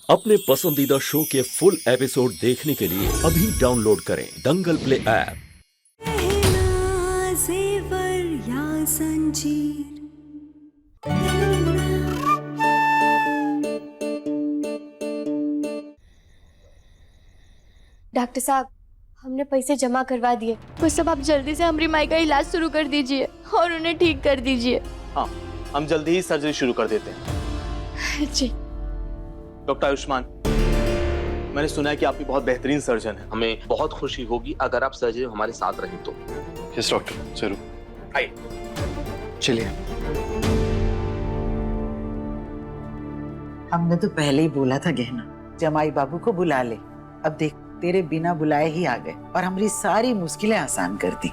अपने पसंदीदा शो के फुल एपिसोड देखने के लिए अभी डाउनलोड करें दंगल प्ले ऐप। डॉक्टर साहब, हमने पैसे जमा करवा दिए, बस अब आप जल्दी से हमारी माई का इलाज शुरू कर दीजिए और उन्हें ठीक कर दीजिए। हाँ, हम जल्दी ही सर्जरी शुरू कर देते हैं। जी डॉक्टर आयुष्मान, मैंने सुना है कि आप भी बहुत बेहतरीन सर्जन हैं। हमें बहुत खुशी होगी अगर आप सर्जरी हमारे साथ रहें तो। यस डॉक्टर, जरूर। आइए, चलिए। हमने तो पहले ही बोला था गहना, जमाई बाबू को बुला ले। अब देख, तेरे बिना बुलाए ही आ गए और हमारी सारी मुश्किलें आसान कर दी।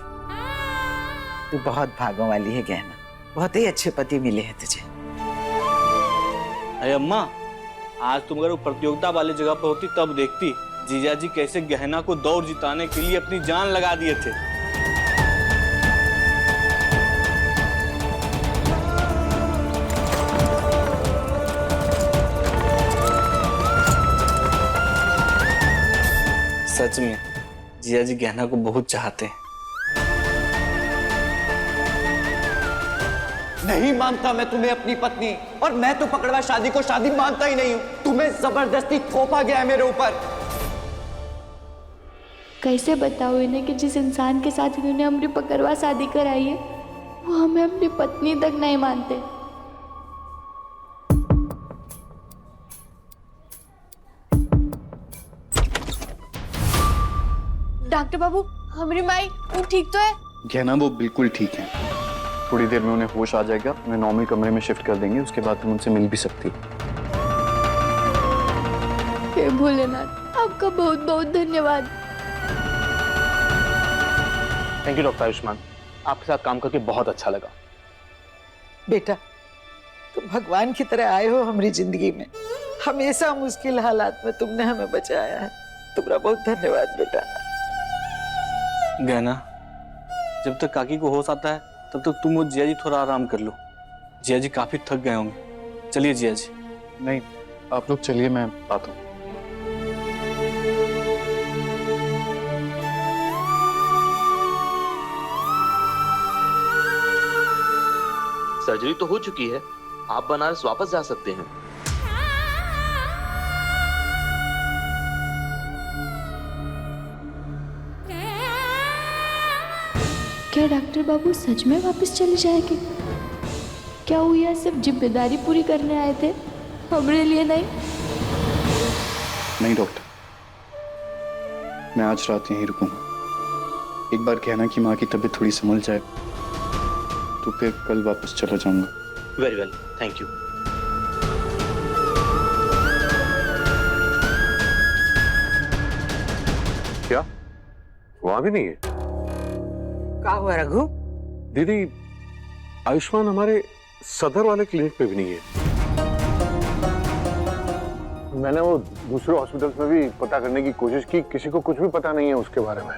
तू बहुत भागों वाली है गहना, बहुत ही अच्छे पति मिले हैं तुझे। अरे अम्मा, आज तुम अगर वो प्रतियोगिता वाली जगह पर होती तब देखती जीजा जी कैसे गहना को दौड़ जिताने के लिए अपनी जान लगा दिए थे। सच में जीजा जी गहना को बहुत चाहते हैं। नहीं मानता मैं तुम्हें अपनी पत्नी, और मैं तो पकड़वा शादी को शादी मानता ही नहीं हूँ। तुम्हें जबरदस्ती थोपा गया है मेरे ऊपर। कैसे बताओ इन्हें कि जिस इंसान के साथ इन्होंने हमारी पकड़वा शादी कराई है वो हमें अपनी पत्नी तक नहीं मानते। डॉक्टर बाबू, हमारी माई वो ठीक तो है? गहना वो बिल्कुल ठीक है। थोड़ी देर में उन्हें होश आ जाएगा, उन्हें नॉर्मल कमरे में शिफ्ट कर देंगे, उसके बाद तुम उनसे मिल भी सकती हो। हे भोलेनाथ, आपका बहुत बहुत धन्यवाद। थैंक यू डॉक्टर आयुष्मान, आपके साथ काम करके बहुत अच्छा लगा। बेटा, तुम भगवान की तरह आए हो हमारी जिंदगी में। हमेशा मुश्किल हालात में तुमने हमें बचाया है। तुम्हारा बहुत धन्यवाद बेटा। गहना, जब तक काकी को होश आता है तब तक तुम और जिया जी थोड़ा आराम कर लो। जिया जी काफी थक गए होंगे। चलिए जिया जी। नहीं, आप लोग चलिए, मैं आता हूँ। सर्जरी तो हो चुकी है, आप बनारस वापस जा सकते हैं। क्या डॉक्टर बाबू सच में वापस चले जाएंगे? क्या वो यह सिर्फ जिम्मेदारी पूरी करने आए थे, हमारे लिए नहीं? नहीं डॉक्टर, मैं आज रात यहीं रुकूंगा। एक बार गहना की माँ की तबीयत थोड़ी संभल जाए तो फिर कल वापस चला जाऊंगा। Very well, thank you. क्या वहां भी नहीं है? क्या हुआ रघु? दीदी, आयुष्मान हमारे सदर वाले क्लिनिक पे भी नहीं है। मैंने वो दूसरे हॉस्पिटल्स में भी पता करने की कोशिश की, किसी को कुछ भी पता नहीं है उसके बारे में।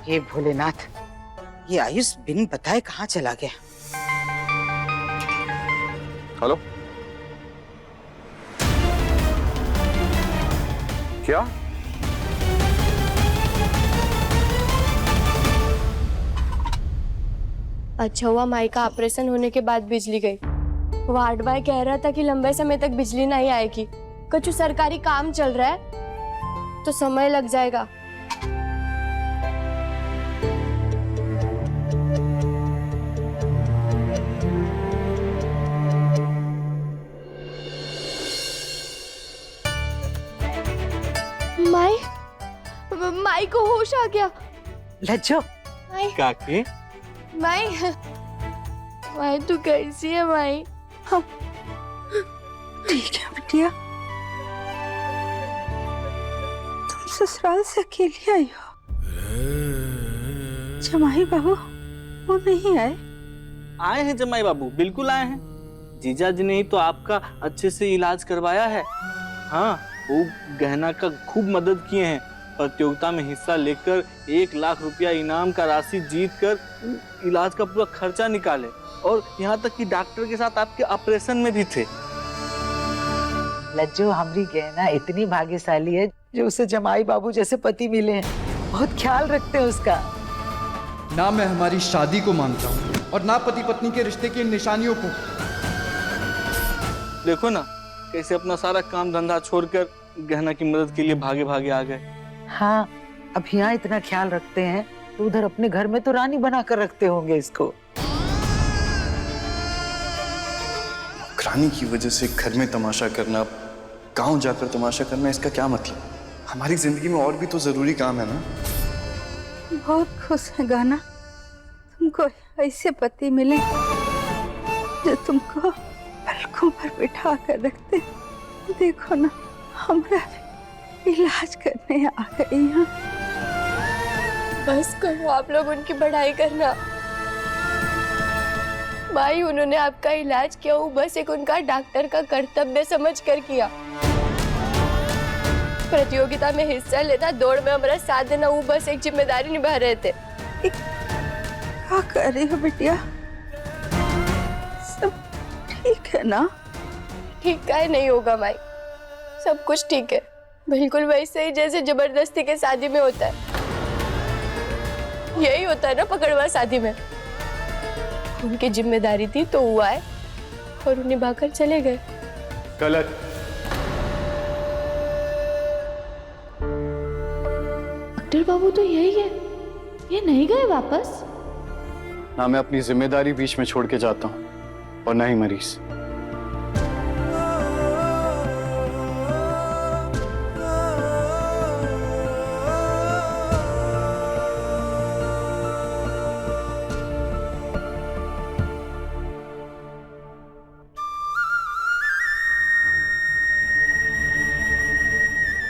हे भोलेनाथ, ये आयुष बिन बताए कहाँ चला गया? हेलो, क्या? अच्छा हुआ माई का ऑपरेशन होने के बाद बिजली गई। वार्ड बॉय कह रहा था कि लंबे समय तक बिजली नहीं आएगी, कुछ सरकारी काम चल रहा है तो समय लग जाएगा। माई को होश आ गया। लज्जो, काकी, माई, माई तू कैसी है माई? हाँ, ठीक है बिटिया। तुम ससुराल से अकेली आई हो? जमाई बाबू वो नहीं आए? आए हैं जमाई बाबू, बिल्कुल आए हैं। जीजा जी ने ही तो आपका अच्छे से इलाज करवाया है। हाँ, वो गहना का खूब मदद किए हैं। प्रतियोगिता में हिस्सा लेकर 1 लाख रुपया इनाम का राशि जीतकर इलाज का पूरा खर्चा निकाले, और यहाँ तक कि डॉक्टर के साथ आपके ऑपरेशन में भी थे। लज्जो, हमारी गहना इतनी भाग्यशाली है जो उसे जमाई बाबू जैसे पति मिले हैं। बहुत ख्याल रखते हैं उसका। ना मैं हमारी शादी को मानता हूँ और ना पति पत्नी के रिश्ते की निशानियों को। देखो ना कैसे अपना सारा काम धंधा छोड़कर गहना की मदद के लिए भागे भागे आ गए। हाँ, अब यहाँ इतना ख्याल रखते हैं तो उधर अपने घर में तो रानी बना कर रखते होंगे इसको। रानी की वजह से घर में तमाशा करना, गांव जाकर तमाशा करना, इसका क्या मतलब? हमारी जिंदगी में और भी तो जरूरी काम है ना। बहुत खुश है गाना, तुमको ऐसे पति मिले जो तुमको पलकों पर बिठा कर रखते। देखो ना, हमरा इलाज करने आ गई हैं। बस करो आप लोग उनकी बढ़ाई करना। भाई उन्होंने आपका इलाज किया, वो बस एक उनका डॉक्टर का कर्तव्य समझ कर किया। प्रतियोगिता में हिस्सा लेना, दौड़ में हमारा साथ देना, वो बस एक जिम्मेदारी निभा रहे थे। क्या कर रही हो बिटिया? सब ठीक है ना? ठीक का नहीं होगा माई, सब कुछ ठीक है, बिल्कुल वैसे ही जैसे जबरदस्ती के शादी में होता है। यही होता है ना पकड़वा शादी में। उनकी जिम्मेदारी थी तो हुआ है और उन्हें भागकर चले गए। गलत। डॉक्टर बाबू तो यही है, ये नहीं गए वापस। ना मैं अपनी जिम्मेदारी बीच में छोड़ के जाता हूँ और ना ही मरीज।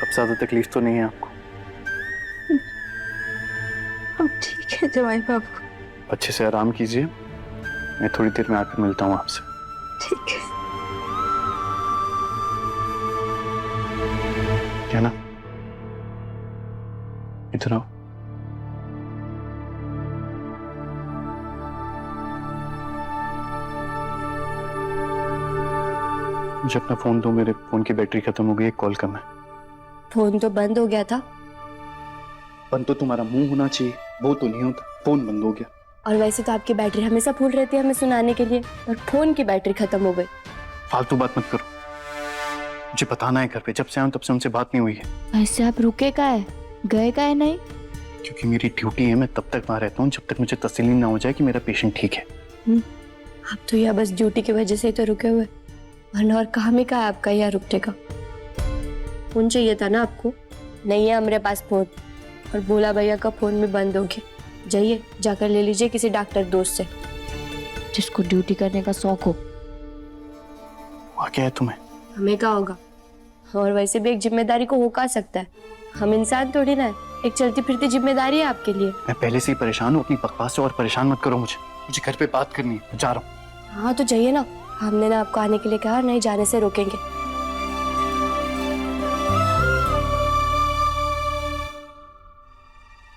अब ज्यादा तकलीफ तो नहीं है आपको? अब ठीक है जमाई बाबू। अच्छे से आराम कीजिए, मैं थोड़ी देर में आकर मिलता हूँ आपसे। ठीक है। क्या ना, इधर आओ। मुझे अपना फोन दो, मेरे फोन की बैटरी खत्म हो गई, एक कॉल करना है। फोन तो बंद हो गया था। बंद तो तुम्हारा मुंह होना चाहिए, वो तो नहीं होता, फोन बंद हो गया। और वैसे तो आपकी बैटरी हमेशा फुल रहती है हमें सुनाने के लिए, और फोन की बैटरी खत्म हो गई। फालतू बात मत करो, मुझे बताना है घर पे। जब से आऊं तब से उनसे बात नहीं हुई है। ऐसे आप रुके का है, गए का है नहीं? क्योंकि मेरी ड्यूटी है, मैं तब तक वहां रहता हूँ जब तक मुझे तसल्ली ना हो जाए कि मेरा पेशेंट ठीक है। आप तो यहाँ बस ड्यूटी की वजह से ही तो रुके हुए, वरना और काम ही कहा आपका यहाँ रुकने का। फोन चाहिए था ना आपको? नहीं है हमारे पास फोन, और बोला भैया का फोन भी बंद हो गया। जाइए जाकर ले लीजिए किसी डॉक्टर दोस्त से जिसको ड्यूटी करने का शौक हो। क्या है तुम्हें? हमें क्या होगा, और वैसे भी एक जिम्मेदारी को हो का सकता है, हम इंसान थोड़ी ना है, एक चलती फिरती जिम्मेदारी है आपके लिए। मैं पहले से ही परेशान हूँ, अपनी बकवास से और परेशान मत करो मुझे घर पे बात करनी है, जा रहा हूँ। हाँ तो जाइए ना, हमने ना आपको आने के लिए कहा और नहीं जाने से रोकेंगे।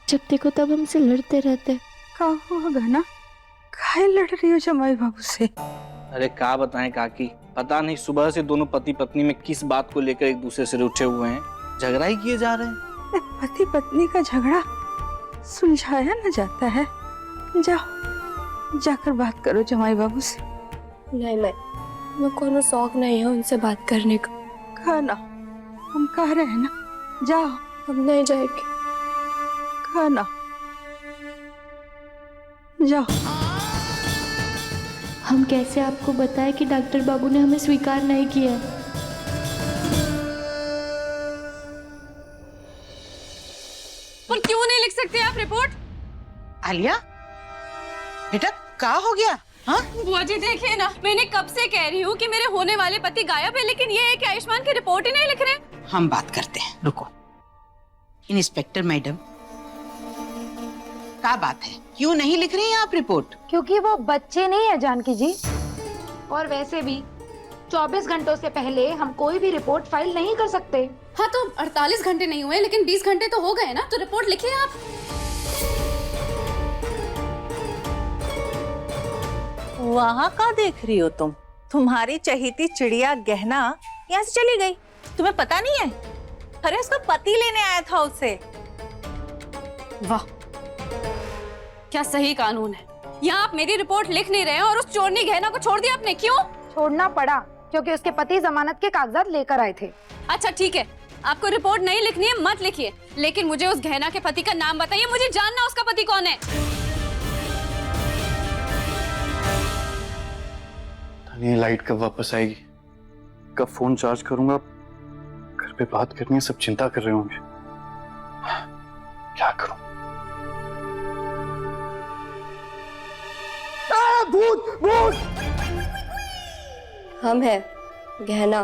जब देखो तब हमसे लड़ते रहते। क्या हुआ गाना? काहे लड़ रही हो जमाई बाबू से? अरे क्या बताएं काकी, पता नहीं सुबह से दोनों पति पत्नी में किस बात को लेकर एक दूसरे से रूठे हुए हैं, झगड़ा ही किए जा रहे हैं। पति पत्नी का झगड़ा सुलझाया न जाता है। जाओ जाकर बात करो जमाई बाबू से। नहीं मैं कोनो शौक नहीं है उनसे बात करने का। कहा ना, हम कह रहे हैं ना, जाओ। हम नहीं जाएंगे। कहा ना, जाओ। हम कैसे आपको बताएं कि डॉक्टर बाबू ने हमें स्वीकार नहीं किया? पर क्यों नहीं लिख सकते आप रिपोर्ट? आलिया बेटा क्या हो गया? हाँ बुआ जी देखिए ना, मैंने कब से कह रही हूँ कि मेरे होने वाले पति गायब है, लेकिन ये है कि आयुष्मान की रिपोर्ट ही नहीं लिख रहे। हम बात करते हैं, रुको। इंस्पेक्टर मैडम, क्या बात है, क्यों नहीं लिख रही हैं आप रिपोर्ट? क्योंकि वो बच्चे नहीं है जानकी जी, और वैसे भी 24 घंटों से पहले हम कोई भी रिपोर्ट फाइल नहीं कर सकते। हाँ तो 48 घंटे नहीं हुए, लेकिन 20 घंटे तो हो गए ना, तो रिपोर्ट लिखिए आप। वहाँ का देख रही हो तुम? तुम्हारी चहेती चिड़िया गहना यहाँ से चली गई। तुम्हें पता नहीं है? अरे उसका पति लेने आया था उसे। वाह, क्या सही कानून है। यहाँ आप मेरी रिपोर्ट लिख नहीं रहे हैं और उस चोरनी गहना को छोड़ दिया आपने। क्यों छोड़ना पड़ा? क्योंकि उसके पति जमानत के कागजात लेकर आए थे। अच्छा ठीक है, आपको रिपोर्ट नहीं लिखनी है मत लिखिए, लेकिन मुझे उस गहना के पति का नाम बताइए। मुझे जानना उसका पति कौन है। ये लाइट कब वापस आएगी, कब फोन चार्ज करूंगा, घर पे बात करनी है, सब चिंता कर रहे होंगे। क्या करूं? भूत भूत! हम है गहना।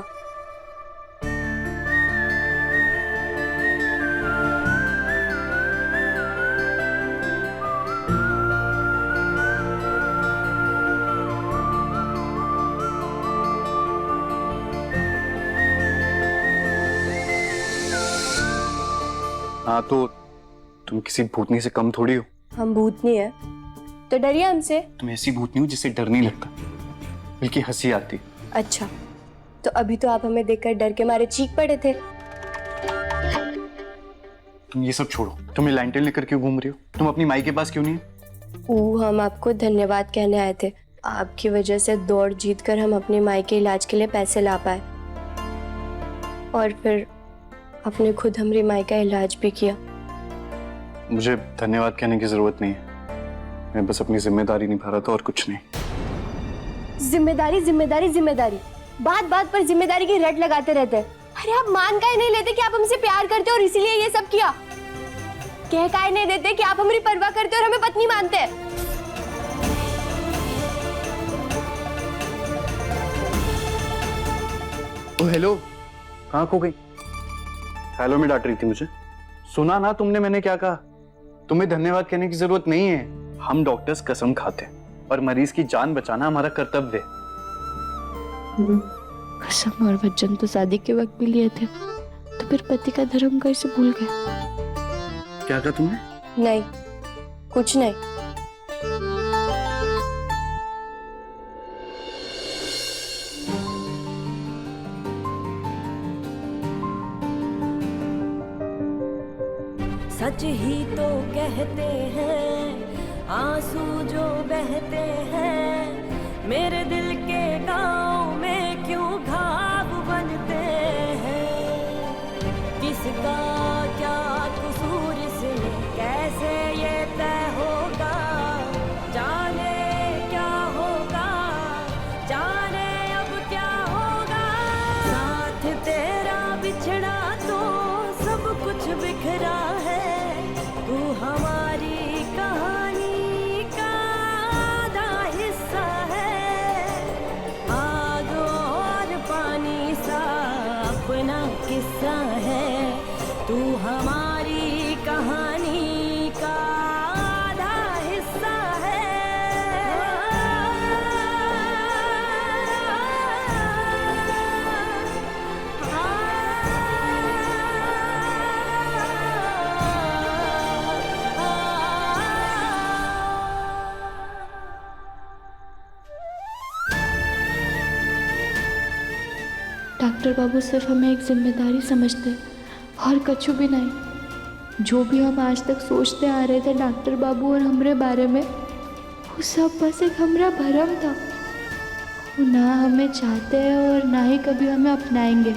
हाँ तो तुम किसी भूतनी से कम थोड़ी हो। हम भूतनी है तो डरिए हमसे। तुम ऐसी भूतनी हो जिससे डर नहीं लगता, बल्कि हंसी आती। अच्छा, तो अभी तो आप हमें देखकर डर के मारे चीख पड़े थे। तुम ये सब छोड़ो, तुम ये लैंटर्न लेकर क्यों घूम रही हो? तुम अपनी माई के पास क्यों नहीं? हम आपको धन्यवाद कहने आए थे। आपकी वजह से दौड़ जीत कर हम अपनी माई के इलाज के लिए पैसे ला पाए, और फिर आपने खुद हमारी माई का इलाज भी किया। मुझे धन्यवाद कहने की जरूरत नहीं है, मैं बस अपनी जिम्मेदारी निभा रहा था और कुछ नहीं। जिम्मेदारी जिम्मेदारी जिम्मेदारी, बात बात पर जिम्मेदारी की रट लगाते रहते हैं। अरे आप मान काहे नहीं लेते कि आप हमसे प्यार करते हो और इसीलिए ये सब किया? कह काहे नहीं देते कि आप हमारी परवाह करते हो और हमें पत्नी मानते हैं? ओ हेलो, कहाँ खो गई? हेलो में डांट रही थी मुझे। सुना ना तुमने मैंने क्या कहा? तुम्हें धन्यवाद कहने की जरूरत नहीं है। हम डॉक्टर्स कसम खाते हैं और मरीज की जान बचाना हमारा कर्तव्य है। कसम और वचन तो शादी के वक्त भी लिए थे, तो फिर पति का धर्म कैसे भूल गए? क्या कहा तुमने? नहीं, कुछ नहीं। सच ही तो कहते हैं आंसू जो बहते हैं, मेरे दिल के गाँव में क्यों घाव बनते हैं। किसका क्या कसूर इसमें कैसे ये तय होगा, जाने क्या होगा, जाने अब क्या होगा। साथ तेरा बिछड़ा तो सब कुछ बिखरा है, तू हमारी कहानी का आधा हिस्सा है। आग और पानी सा अपना किस्सा है, तू हमारी कहानी का आधा हिस्सा है। डॉक्टर बाबू सिर्फ हमें एक जिम्मेदारी समझते और कछु भी नहीं। जो भी हम आज तक सोचते आ रहे थे डॉक्टर बाबू और हमरे बारे में, वो सब बस एक हमरा भरम था। वो ना हमें चाहते हैं और ना ही कभी हमें अपनाएंगे।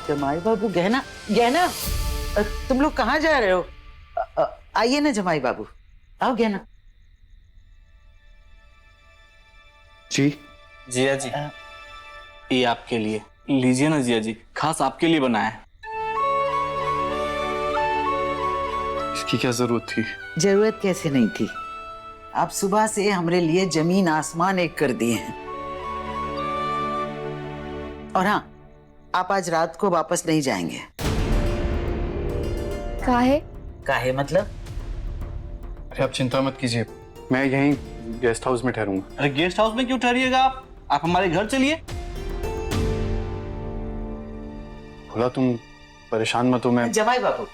जमाई बाबू, गहना गहना, तुम लोग कहाँ जा रहे हो? आइए ना जमाई बाबू, आओ गहना। जी जिया जी, ये आपके लिए लीजिए ना जिया जी, खास आपके लिए बनाया है। इसकी क्या जरूरत थी? जरूरत कैसे नहीं थी? आप सुबह से हमारे लिए जमीन आसमान एक कर दिए हैं। और हाँ, आप आज रात को वापस नहीं जाएंगे। काहे? काहे मतलब? अरे आप चिंता मत कीजिए, मैं यहीं गेस्ट हाउस में ठहरूंगा। अरे गेस्ट हाउस में क्यों ठहरिएगा आप हमारे घर चलिए। बोला तुम परेशान मत हो। मैं जमाई बाबू,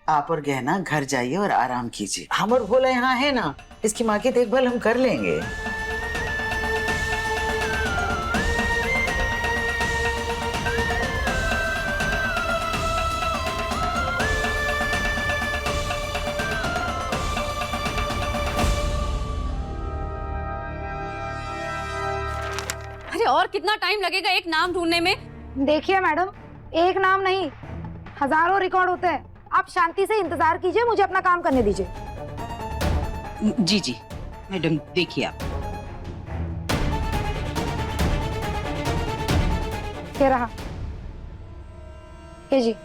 आप और गहना घर जाइए और आराम कीजिए। हम और भोला यहाँ है ना, इसकी माँ की देखभाल हम कर लेंगे। अरे और कितना टाइम लगेगा एक नाम ढूंढने में? देखिए मैडम, एक नाम नहीं, हजारों रिकॉर्ड होते हैं। आप शांति से इंतजार कीजिए, मुझे अपना काम करने दीजिए। जी जी मैडम, देखिए आप। ये रहा। ये जी।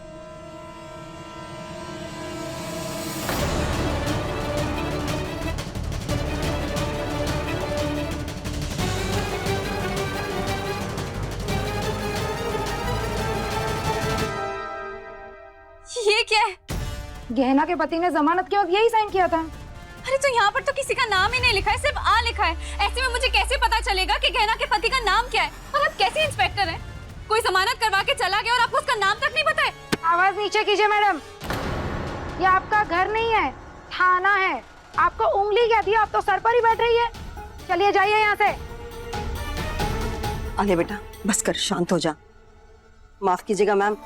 ये क्या है? गहना के पति ने जमानत के वक्त यही साइन किया था। अरे तो यहाँ पर तो किसी का नाम ही नहीं लिखा है, सिर्फ आ लिखा है। ऐसे में मुझे कैसे पता चलेगा कि गहना के पति का नाम क्या है? और आप कैसे इंस्पेक्टर हैं? कोई जमानत करवा के चला गया और आपको उसका नाम तक नहीं पता है? आवाज नीचे कीजिए मैडम, ये आपका घर नहीं है, थाना है। आपको उंगली क्या दी? आप तो सर पर ही बैठ रही है। चलिए जाइए यहाँ से। अरे बेटा बस कर, शांत हो जा। माफ कीजिएगा मैम,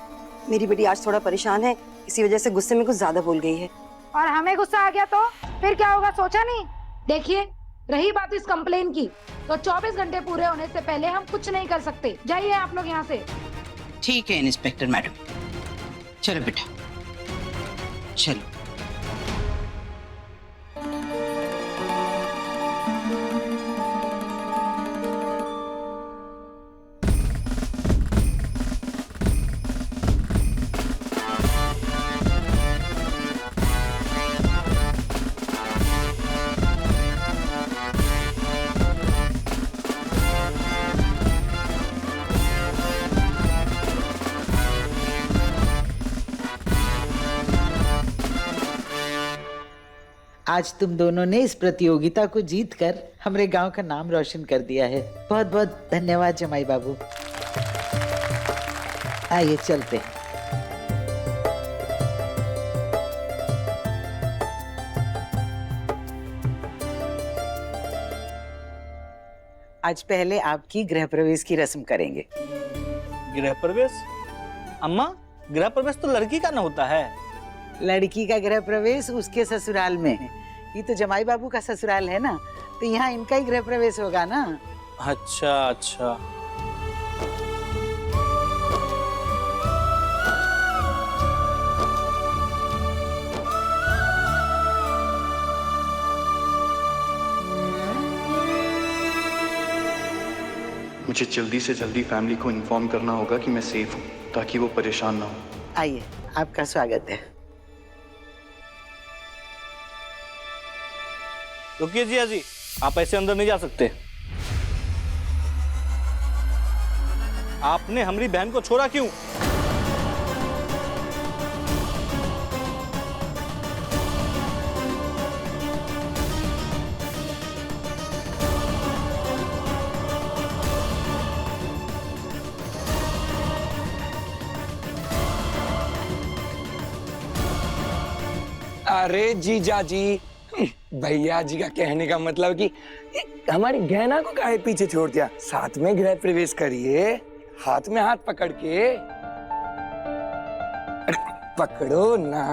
मेरी बेटी आज थोड़ा परेशान है, इसी वजह से गुस्से में कुछ ज्यादा बोल गई है। और हमें गुस्सा आ गया तो फिर क्या होगा, सोचा नहीं? देखिए, रही बात इस कंप्लेन की, तो 24 घंटे पूरे होने से पहले हम कुछ नहीं कर सकते। जाइए आप लोग यहाँ से। ठीक है इंस्पेक्टर मैडम, चलो बेटा चलो। आज तुम दोनों ने इस प्रतियोगिता को जीतकर हमारे गांव का नाम रोशन कर दिया है। बहुत बहुत धन्यवाद जमाई बाबू। आइए चलते हैं। आज पहले आपकी गृह प्रवेश की रस्म करेंगे। गृह प्रवेश? अम्मा, गृह प्रवेश तो लड़की का ना होता है। लड़की का गृह प्रवेश उसके ससुराल में है, ये तो जमाई बाबू का ससुराल है ना, तो यहाँ इनका ही गृह प्रवेश होगा ना। अच्छा अच्छा। मुझे जल्दी से जल्दी फैमिली को इन्फॉर्म करना होगा कि मैं सेफ हूँ, ताकि वो परेशान ना हो। आइए, आपका स्वागत है। रुकिए जिया जी, आप ऐसे अंदर नहीं जा सकते। आपने हमारी बहन को छोड़ा क्यों? अरे जीजा जी, भैया जी का कहने का मतलब कि हमारी गहना को काहे पीछे छोड़ दिया, साथ में गृह प्रवेश करिए, हाथ में हाथ पकड़ के। अरे पकड़ो ना।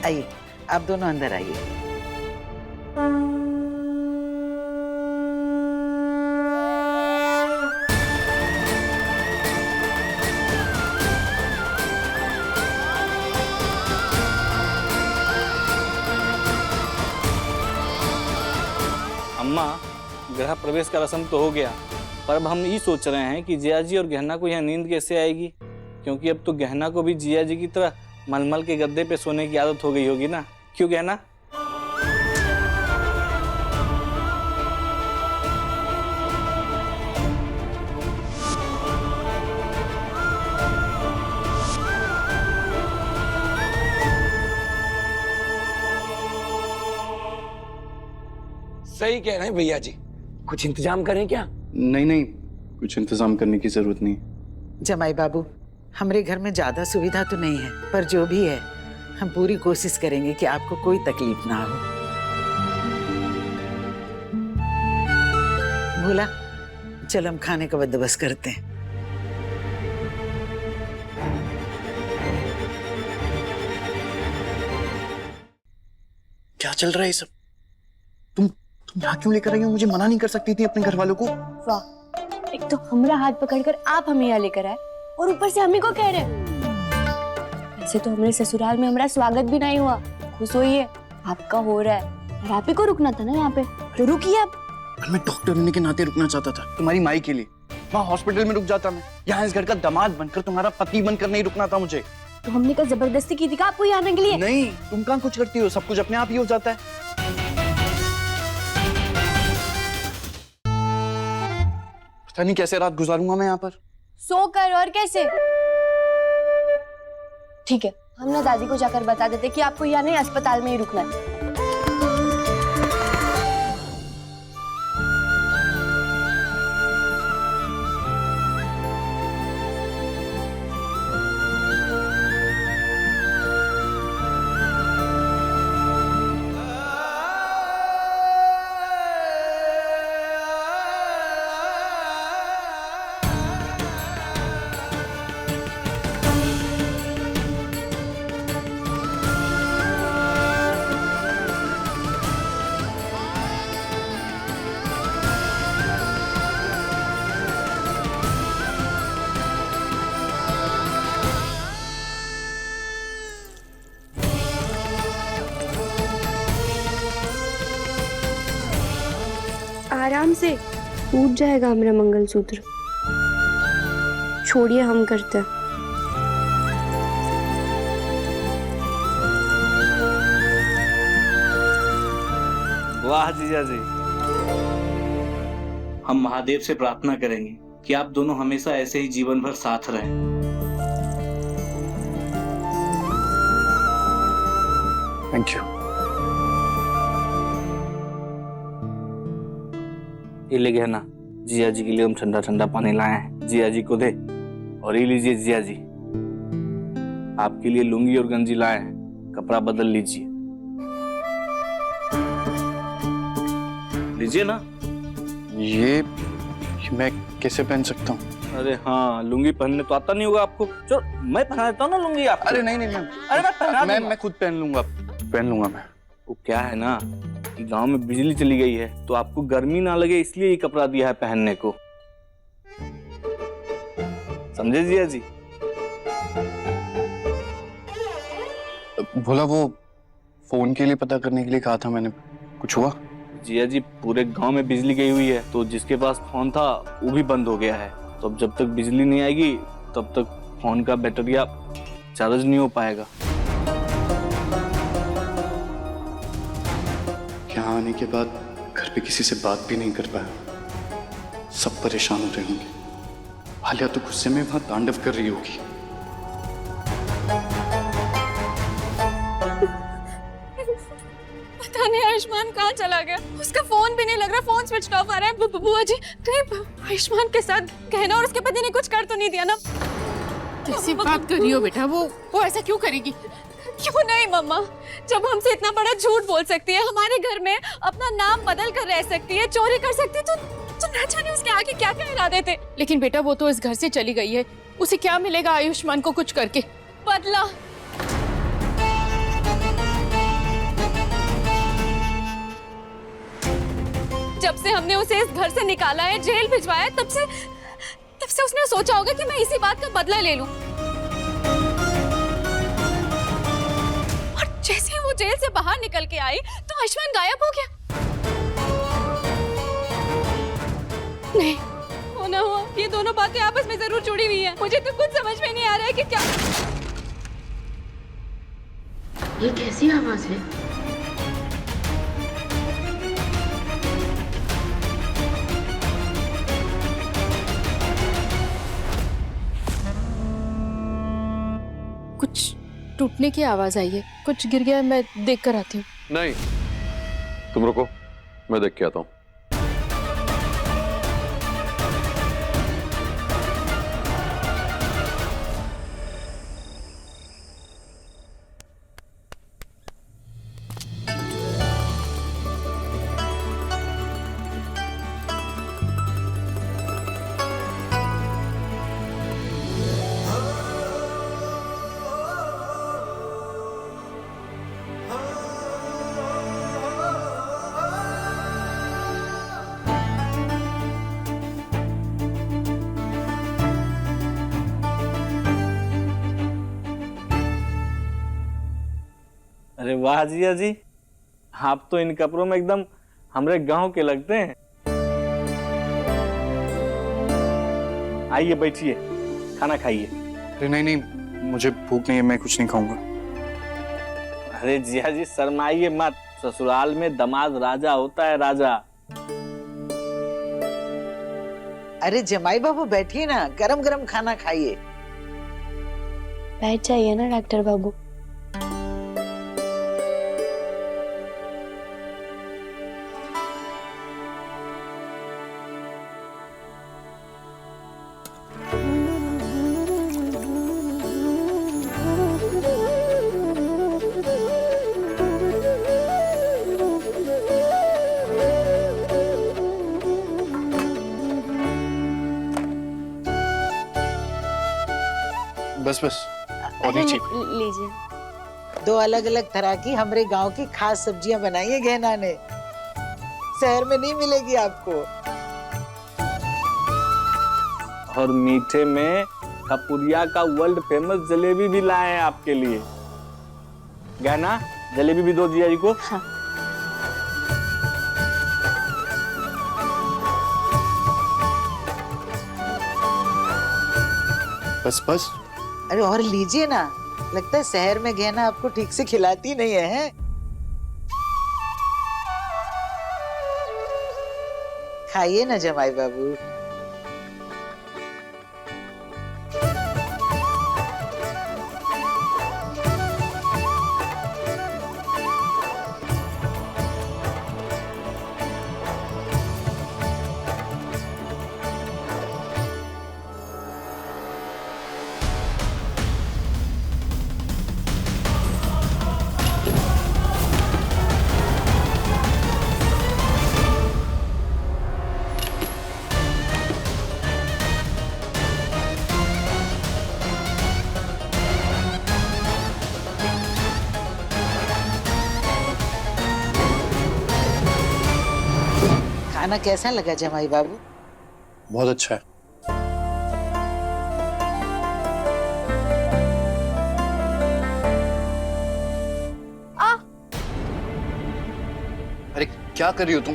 आइए, आप दोनों अंदर आइए। अम्मा, गृह प्रवेश का रस्म तो हो गया, पर अब हम ये सोच रहे हैं कि जिया जी और गहना को यहाँ नींद कैसे आएगी, क्योंकि अब तो गहना को भी जिया जी की तरह मलमल के गद्दे पे सोने की आदत हो गई होगी ना, क्यों गहना? सही कह रहे हैं भैया जी, कुछ इंतजाम करें क्या? नहीं नहीं, कुछ इंतजाम करने की जरूरत नहीं। जमाई बाबू, हमारे घर में ज्यादा सुविधा तो नहीं है, पर जो भी है हम पूरी कोशिश करेंगे कि आपको कोई तकलीफ ना हो। भोला, चल हम खाने का बंदोबस्त करते हैं। क्या चल रहा है ये सब? तुम यहाँ क्यों लेकर आई हो? मुझे मना नहीं कर सकती थी अपने घर वालों को? वाह, एक तो हमारा हाथ पकड़कर आप हमें यहाँ लेकर आए और ऊपर से हमें को कह रहे हैं। वैसे तो हमारे ससुराल में हमारा स्वागत भी नहीं हुआ। खुश होइए, आपका हो रहा है और आप ही को रुकना था ना यहाँ पे, तो रुकिए अब। मैं डॉक्टर होने के नाते रुकना चाहता था, तुम्हारी माई के लिए। वहाँ हॉस्पिटल में रुक जाता मैं, यहाँ इस घर का दामाद बनकर, तुम्हारा पति बनकर नहीं रुकना था मुझे। तो हमने क्या जबरदस्ती की थी क्या आपको यहाँ आने के लिए? नहीं, तुम कहाँ कुछ करती हो, सब कुछ अपने आप ही हो जाता है। पता नहीं कैसे रात गुजारूंगा मैं यहाँ पर। सो कर, और कैसे? ठीक है, हम ना दादी को जाकर बता देते कि आपको यहाँ नहीं, अस्पताल में ही रुकना है। आराम से, टूट जाएगा हमारा मंगलसूत्र। छोड़िए, हम करते हैं। वाह जीजा जी, हम महादेव से प्रार्थना करेंगे कि आप दोनों हमेशा ऐसे ही जीवन भर साथ रहें। Thank you. ये ले गहना, जिया जी के लिए हम ठंडा ठंडा पानी लाए हैं, जिया जी को दे। और ये लीजिए जिया जी, आपके लिए लुंगी और गंजी लाए हैं, कपड़ा बदल लीजिए। लीजिए ना। ये मैं कैसे पहन सकता हूँ? अरे हाँ, लुंगी पहनने तो आता नहीं होगा आपको। चलो मैं पहना देता हूँ ना लुंगी आपको। अरे नहीं नहीं, मैं खुद पहन लूंगा। पहन लूंगा मैं। वो क्या है ना कि गांव में बिजली चली गई है, तो आपको गर्मी ना लगे इसलिए ये कपड़ा दिया है पहनने को, समझे जिया जी? भोला, वो फोन के लिए पता करने के लिए कहा था मैंने, कुछ हुआ? जिया जी, पूरे गांव में बिजली गई हुई है, तो जिसके पास फोन था वो भी बंद हो गया है। तो अब जब तक बिजली नहीं आएगी तब तक फोन का बैटरिया चार्ज नहीं हो पाएगा। यहाँ आने के बाद घर पे किसी से बात भी नहीं कर पाया। सब परेशान हो रहे होंगे। आलिया तो गुस्से में वहां तांडव कर रही होगी। पता नहीं आयुष्मान कहाँ चला गया, उसका फोन भी नहीं लग रहा, फोन स्विच ऑफ आ रहा है। बुआ जी, कहीं आयुष्मान के साथ गहना और उसके पति ने कुछ कर तो नहीं दिया ना? कैसी बात कर रही हो बेटा? वो ऐसा क्यों करेगी? क्यों नहीं मम्मा, जब हमसे इतना बड़ा झूठ बोल सकती है, हमारे घर में अपना नाम बदल कर रह सकती है, चोरी कर सकती है, तो न जाने उसके आगे क्या क्या इरादे थे। लेकिन बेटा, वो तो इस घर से चली गई है, उसे क्या मिलेगा आयुष्मान को कुछ करके? बदला। जब से हमने उसे इस घर से निकाला है, जेल भिजवाया, तब से उसने सोचा होगा कि मैं इसी बात का बदला ले लूं। और जैसे ही वो जेल से बाहर निकल के आई तो आयुष्मान गायब हो गया। नहीं, ना हुआ, ये दोनों बातें आपस में जरूर जुड़ी हुई हैं। मुझे तो कुछ समझ में नहीं आ रहा है कि क्या। ये कैसी आवाज है? कुछ टूटने की आवाज आई है, कुछ गिर गया है, मैं देख कर आती हूँ। नहीं, तुम रुको, मैं देख के आता हूँ। अरे वाह जिया जी, आप तो इन कपड़ों में एकदम हमारे गांव के लगते हैं। आइए बैठिए, खाना खाइए। अरे नहीं नहीं, मुझे भूख नहीं है, मैं कुछ नहीं खाऊंगा। अरे जिया जी शर्माइए मत, ससुराल में दामाद राजा होता है, राजा। अरे जमाई बाबू बैठिए ना, गरम गरम खाना खाइए। बैठ जाइए ना डॉक्टर बाबू। बस बस, और नहीं चाहिए। लीजिए। 2 अलग अलग तरह की हमरे गांव की खास सब्जियां बनाई है गहना ने, शहर में नहीं मिलेगी आपको। और मीठे में खपुरिया का वर्ल्ड फेमस जलेबी भी लाए हैं आपके लिए। गहना, जलेबी भी दो जिया जी को। हाँ। बस बस। अरे और लीजिए ना, लगता है शहर में गहना आपको ठीक से खिलाती नहीं है? खाइए ना जमाई बाबू। खाना कैसा लगा जमाई बाबू? बहुत अच्छा है। अरे क्या कर रही हो तुम?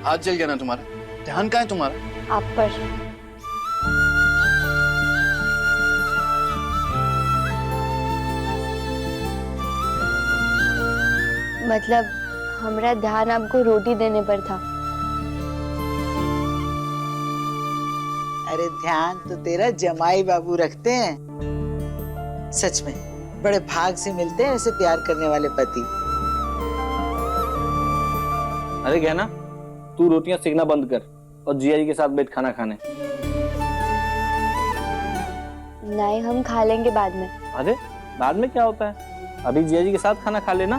हाथ जल गया ना तुम्हारा? ध्यान कहाँ है तुम्हारा? आप पर। मतलब हमारा ध्यान आपको रोटी देने पर था। अरे ध्यान तो तेरा जमाई बाबू रखते हैं। सच में बड़े भाग से मिलते हैं ऐसे प्यार करने वाले पति। अरे गहना, तू रोटियां सेकना बंद कर और जिया जी के साथ बैठ खाना खाने। नहीं, हम खा लेंगे बाद में। अरे बाद में क्या होता है, अभी जिया जी के साथ खाना खा लेना।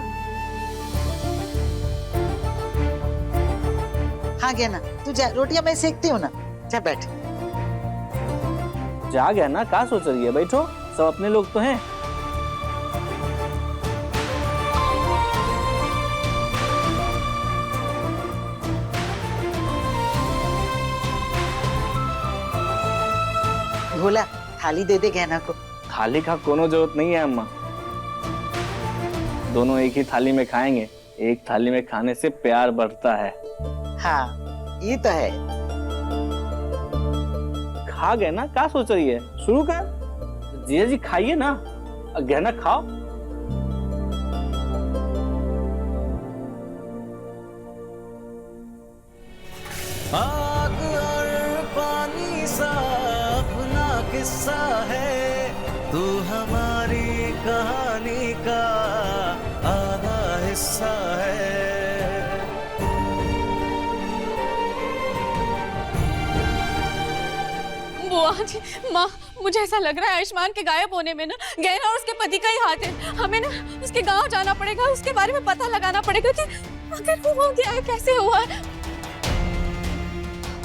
हाँ गहना, तू जा, रोटियां मैं सेकती हूँ ना, जा बैठ। जा गहना, क्या सोच रही है? बैठो, सब अपने लोग तो हैं। भोला, थाली दे दे गहना को। थाली का कोनो जरूरत नहीं है अम्मा, दोनों एक ही थाली में खाएंगे। एक थाली में खाने से प्यार बढ़ता है। हाँ ये तो है। खा गए ना, क्या सोच रही है? शुरू कर। जीजा जी खाइए ना, गहना खाओ। आग और पानी सा अपना किस्सा है, तू हमारी कहानी का आधा हिस्सा है। बुआ जी, माँ, मुझे ऐसा लग रहा है आयुष्मान के गायब होने में ना गहना और उसके पति का ही हाथ है। हमें ना उसके गांव जाना पड़ेगा, उसके बारे में पता लगाना पड़ेगा कि आखिर वो हो गया है, कैसे हुआ है।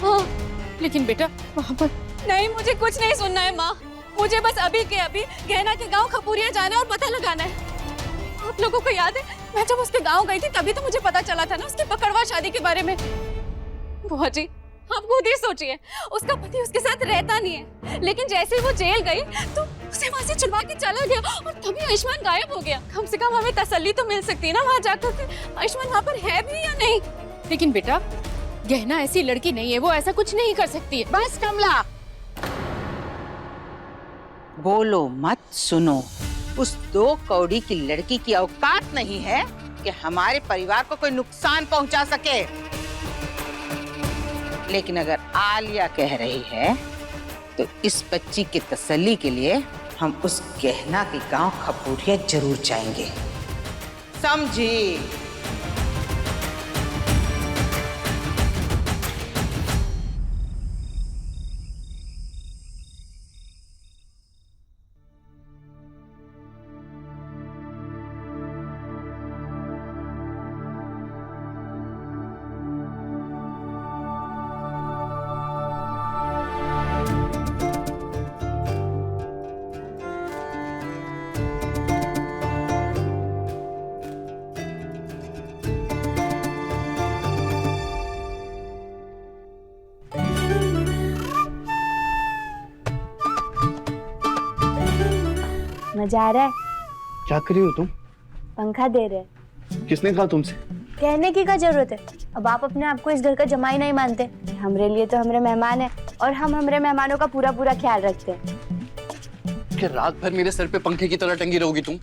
हाँ, लेकिन बेटा वहाँ पर नहीं, मुझे कुछ नहीं सुनना है माँ। मुझे बस अभी के अभी गहना के गांव खपुरिया जाना और पता लगाना है। आप लोगों को याद है, मैं जब उसके गांव गई थी तभी तो मुझे पता चला था ना उसकी पकड़वा शादी के बारे में। बुआ जी, आप खुद ही सोचिए, उसका पति उसके साथ रहता नहीं है, लेकिन जैसे वो जेल गई तो उसे वहां से छुड़वा के चला गया और तभी आयुष्मान गायब हो गया। कम से कम हमें तसल्ली तो मिल सकती है ना वहां जाकर के आयुष्मान वहां पर है भी या नहीं। लेकिन बेटा, गहना ऐसी लड़की नहीं है, वो ऐसा कुछ नहीं कर सकती है। बस कमला, बोलो मत, सुनो। उस 2 कौड़ी की लड़की की औकात नहीं है कि हमारे परिवार को कोई नुकसान पहुंचा सके। लेकिन अगर आलिया कह रही है तो इस बच्ची की तसल्ली के लिए हम उस गहना के गांव खपुरिया जरूर जाएंगे, समझी? मजा आ रहा है? क्या कर रही हो तुम? पंखा दे रहे। किसने कहा तुमसे? कहने की क्या जरूरत है? अब आप अपने आप को इस घर का जमाई नहीं मानते। हमरे लिए तो हमरे मेहमान है और हम हमरे मेहमानों का पूरा पूरा ख्याल रखते हैं। कि रात भर मेरे सर पे पंखे की तरह टंगी रहोगी तुम?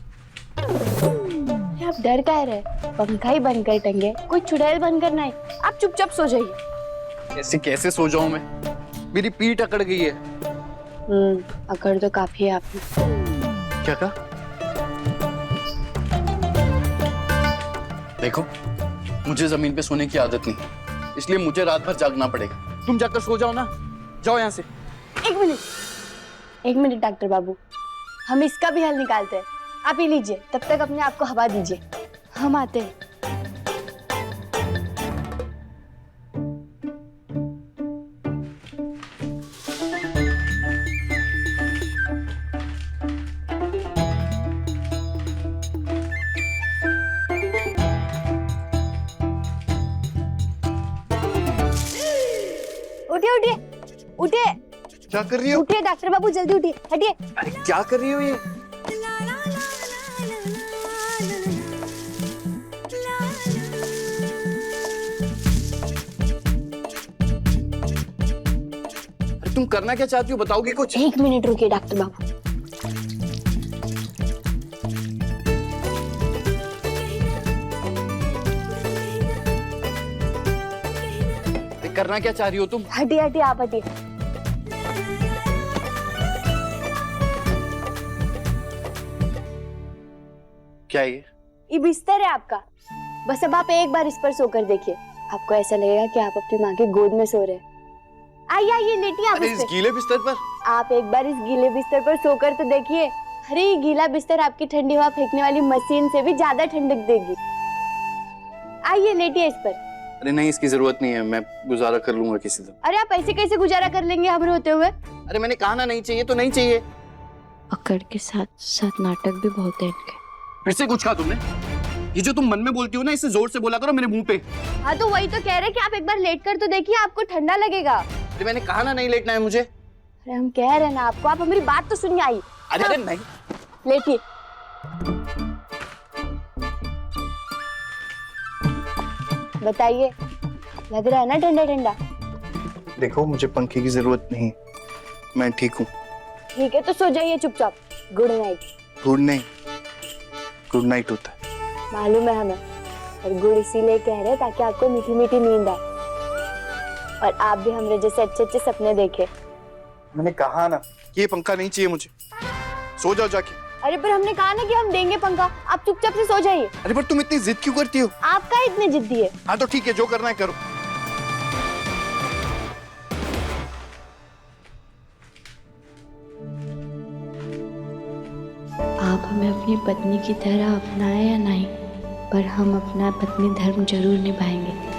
आप डर कह रहे? पंखा ही बनकर टंगे, कोई चुड़ैल बनकर नहीं। आप चुपचाप सो जाइए। कैसे कैसे सो जाऊं मैं? मेरी पीठ अकड़ गई है। अकड़ तो काफी है आपने। क्या कहा? देखो, मुझे जमीन पे सोने की आदत नहीं, इसलिए मुझे रात भर जागना पड़ेगा। तुम जाकर सो जाओ ना, जाओ यहाँ से। एक मिनट डॉक्टर बाबू, हम इसका भी हल निकालते हैं। आप ही लीजिए, तब तक अपने आप को हवा दीजिए, हम आते हैं। उठिए उठिए उठिए। क्या कर रही हो? उठिए डॉक्टर बाबू, जल्दी उठिए, हटिए। अरे क्या कर रही हो ये? अरे तुम करना क्या चाहती हो, बताओगी कुछ? 1 मिनट रुकिए डॉक्टर बाबू। करना क्या चाह रही हो तुम? हटिए हटिए, आप हटिए। क्या ये बिस्तर है आपका। बस अब आप एक बार इस पर सोकर देखिए, आपको ऐसा लगेगा कि आप अपनी माँ की गोद में सो रहे हैं। आइए आइए, लेटिए आप इस गीले बिस्तर पर। आप एक बार इस गीले बिस्तर पर सोकर तो देखिए। अरे ये गीला बिस्तर आपकी ठंडी हवा फेंकने वाली मशीन से भी ज्यादा ठंडक देगी। आइए लेटिए इस पर। अरे नहीं, इसकी जरूरत नहीं है, मैं गुजारा कर लूंगा किसी दिन। अरे आप ऐसे कैसे गुजारा कर लेंगे हमरे होते हुए? अरे मैंने कहा ना, नहीं चाहिए तो नहीं चाहिए। अकड़ के साथ साथ नाटक भी बहुत है इनके। फिर से कुछ कहा तुमने? ये जो तुम मन में बोलती हो ना, इसे जोर से बोला करो मेरे मुंह पे। हाँ तो वही तो कह रहे कि आप एक बार लेट कर तो देखिए, आपको ठंडा लगेगा। अरे मैंने कहा ना नहीं लेटना है मुझे। अरे हम कह रहे हैं ना आपको, आप हमारी बात तो सुनिए। आई अरे नहीं, लेटिए। बताइए, लग रहा है ना ठंडा ठंडा? देखो मुझे पंखे की जरूरत नहीं, मैं ठीक हूँ। ठीक है तो सो जाइए चुपचाप। Good night. गुड नहीं, गुड नाइट होता है। मालूम है हमें, और गुड इसीलिए कह रहे हैं ताकि आपको मीठी मीठी नींद आए और आप भी हमरे जैसे अच्छे अच्छे सपने देखे। मैंने कहा ना ये पंखा नहीं चाहिए मुझे, सो जाओ जाके। अरे पर हमने कहा ना कि हम देंगे पंखा, आप चुपचाप से सो जाइए। अरे पर तुम इतनी जिद क्यों करती हो? आपका इतने जिद्दी है। हाँ तो ठीक है, जो करना है करो। आप हमें अपनी पत्नी की तरह अपनाए या नहीं, पर हम अपना पत्नी धर्म जरूर निभाएंगे।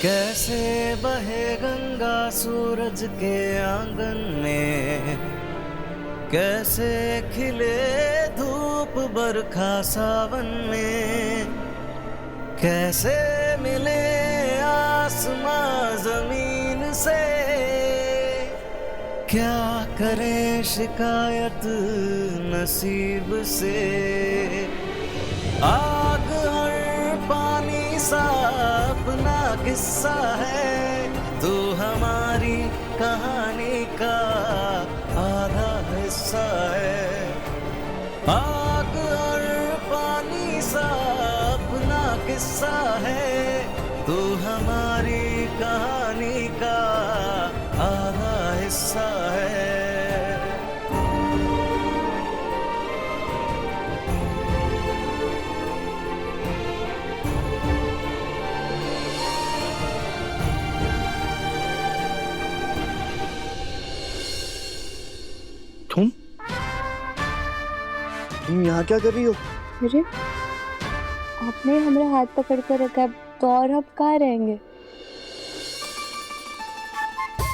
कैसे बहे गंगा सूरज के आंगन में, कैसे खिले धूप बरखा सावन में, कैसे मिले आसमां जमीन से, क्या करें शिकायत नसीब से। आग और पानी सा अपना किस्सा है, तू हमारी कहानी का आधा हिस्सा है। आग और पानी सा अपना किस्सा है, तू हमारी कहानी का आधा हिस्सा है। तुम यहाँ क्या कर रही हो? अरे आपने हमारे हाथ पकड़ कर रखा है, तो और अब कहाँ रहेंगे?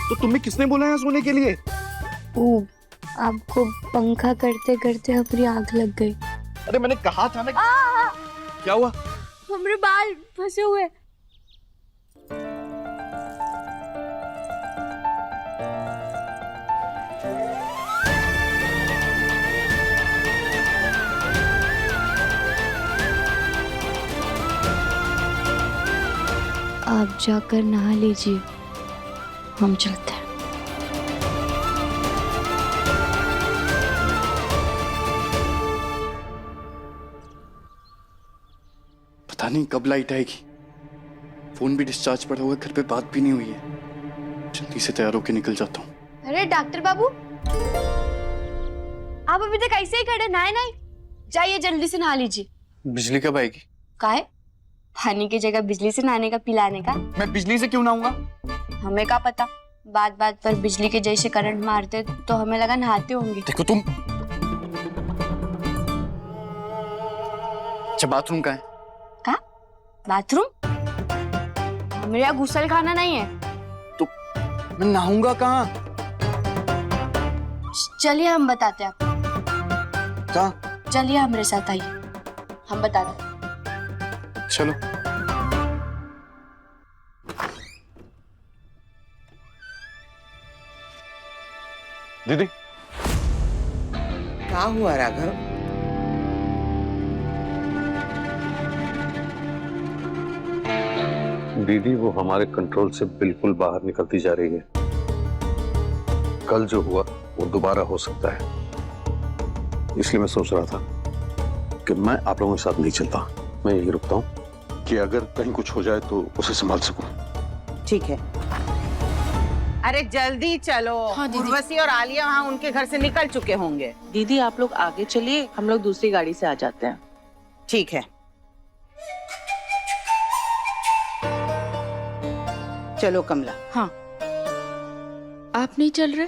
तो तुम्हें किसने बोला यहाँ सोने के लिए? ओ, आपको पंखा करते करते हमारी आग लग गई। अरे मैंने कहा था ना। क्या हुआ? हमारे बाल फंसे हुए। आप जाकर नहा लीजिए, हम चलते हैं। पता नहीं कब लाइट आएगी। फोन भी डिस्चार्ज पड़ा हुआ है, घर पे बात भी नहीं हुई है। जल्दी से तैयार होके निकल जाता हूँ। अरे डॉक्टर बाबू, आप अभी तक ऐसे ही खड़े, नहाए नहीं? जाइए जल्दी से नहा लीजिए। बिजली कब आएगी? काहे? पानी की जगह बिजली से नहाने का, पिलाने का। मैं बिजली से क्यों नहाऊंगा? हमें क्या पता, बात बात पर बिजली के जैसे करंट मारते तो हमें लगा नहाते होंगे। देखो तुम। अच्छा बाथरूम कहाँ है? कहाँ? बाथरूम? मेरे यहाँ गुसल खाना नहीं है। तो मैं नहाऊंगा कहाँ? चलिए हम बताते हैं आपको। कहाँ? चलिए हमारे साथ आइए, हम बताते हैं। चलो। दीदी क्या हुआ राघव? दीदी वो हमारे कंट्रोल से बिल्कुल बाहर निकलती जा रही है। कल जो हुआ वो दोबारा हो सकता है, इसलिए मैं सोच रहा था कि मैं आप लोगों के साथ नहीं चलता। मैं यही रुकता हूँ कि अगर कहीं कुछ हो जाए तो उसे संभाल सकूं। ठीक है। अरे जल्दी चलो। हाँ, उर्वशी और आलिया वहाँ उनके घर से निकल चुके होंगे। दीदी आप लोग आगे चलिए, हम लोग दूसरी गाड़ी से आ जाते हैं। ठीक है, चलो कमला। हाँ। आप नहीं चल रहे?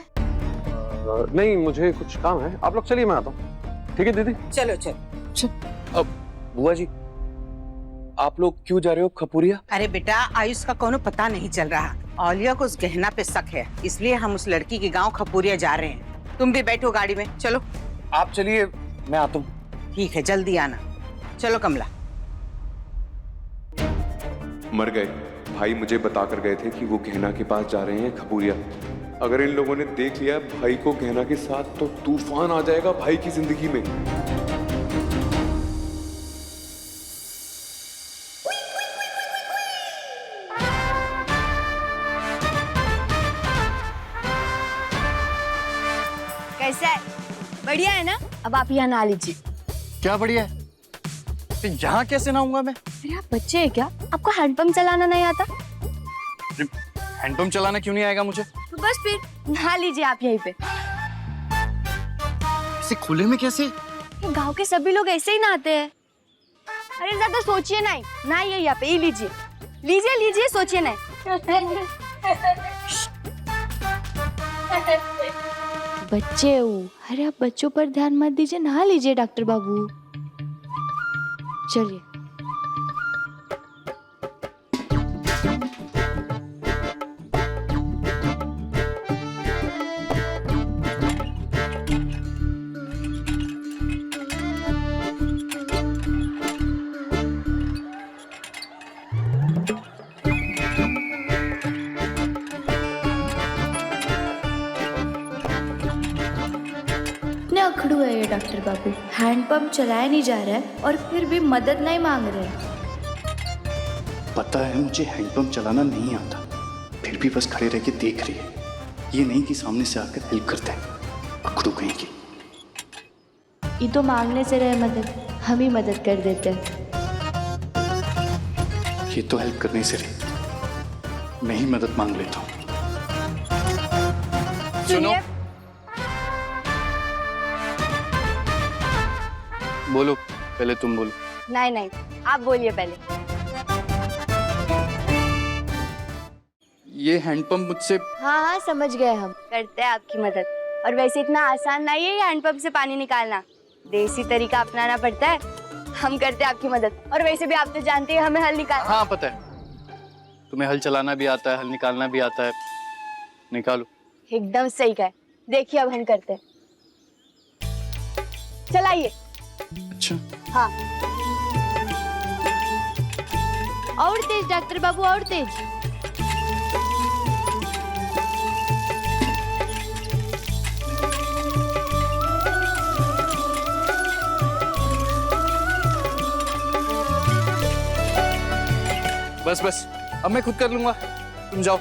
नहीं मुझे कुछ काम है, आप लोग चलिए मैं आता हूँ। ठीक है दीदी? चलो चलो। अब बुआ जी आप लोग क्यों जा रहे हो खपुरिया? अरे बेटा, आयुष का कोनो पता नहीं चल रहा। औलिया को उस गहना पे शक है, इसलिए हम उस लड़की के गांव खपुरिया जा रहे हैं। तुम भी बैठो गाड़ी में, चलो। आप चलिए, मैं आता हूँ। ठीक है, जल्दी आना। चलो कमला। मर गए भाई मुझे बता कर गए थे कि वो गहना के पास जा रहे हैं खपुरिया। अगर इन लोगों ने देख लिया भाई को गहना के साथ तो तूफान आ जाएगा भाई की जिंदगी में। कैसा है? बढ़िया है ना? अब आप यहाँ नहा लीजिए। क्या बढ़िया है? तो यहाँ कैसे नहाऊंगा मैं? अरे आप बच्चे हैं क्या? आपको हैंडपंप चलाना नहीं आता? हैंडपंप चलाना क्यों नहीं आएगा मुझे? तो बस फिर नहा लीजिए आप यहीं पे। इसे खुले में कैसे? गांव के सभी लोग ऐसे ही नहाते हैं। अरे ज्यादा सोचिए नहीं, नहाइए यहाँ पे ही लीजिए। लीजिए लीजिए, सोचिए नहीं। बच्चे हो, अरे आप बच्चों पर ध्यान मत दीजिए, नहा लीजिए डॉक्टर बाबू। चलिए। अखड़ू है ये डॉक्टर बाबू, हैंडपंप चलाया नहीं जा रहा है और फिर भी मदद नहीं मांग रहे हैं। पता है मुझे हैंडपंप चलाना नहीं आता, फिर भी बस खड़े रह के देख रही है। ये नहीं कि सामने से आकर हेल्प करते हैं। अखड़ू कहीं की। ये तो मांगने से रहे मदद, हम ही मदद कर देते हैं। ये तो हेल्प करने से रहे, मैं ही मदद मांग लेता हूँ। सुनो, बोलो, पहले तुम बोलो। नहीं नहीं, आप बोलिए पहले। ये हैंडपंप मुझसे। हाँ हाँ समझ गए, हम करते हैं आपकी मदद। और वैसे इतना आसान नहीं है ये हैंडपंप से पानी निकालना, देसी तरीका अपनाना पड़ता है। हम करते हैं आपकी मदद। और वैसे भी आप तो जानते हैं हमें हल निकाल। हाँ पता है, तुम्हें हल चलाना भी आता है, हल निकालना भी आता है। निकालो। एकदम सही कहा। देखिए अब हम करते हैं। चलाइए। अच्छा। हाँ। और तेज डॉक्टर बाबू, और तेज। बस बस, अब मैं खुद कर लूंगा, तुम जाओ।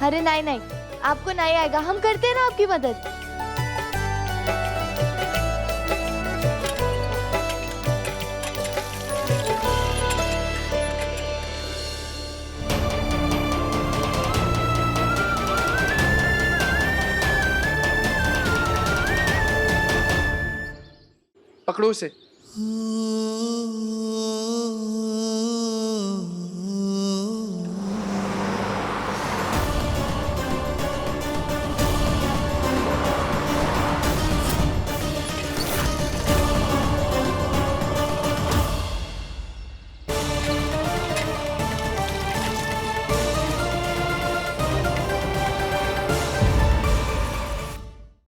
अरे नहीं नहीं, आपको नहीं आएगा, हम करते हैं ना आपकी मदद। पकड़ो उसे।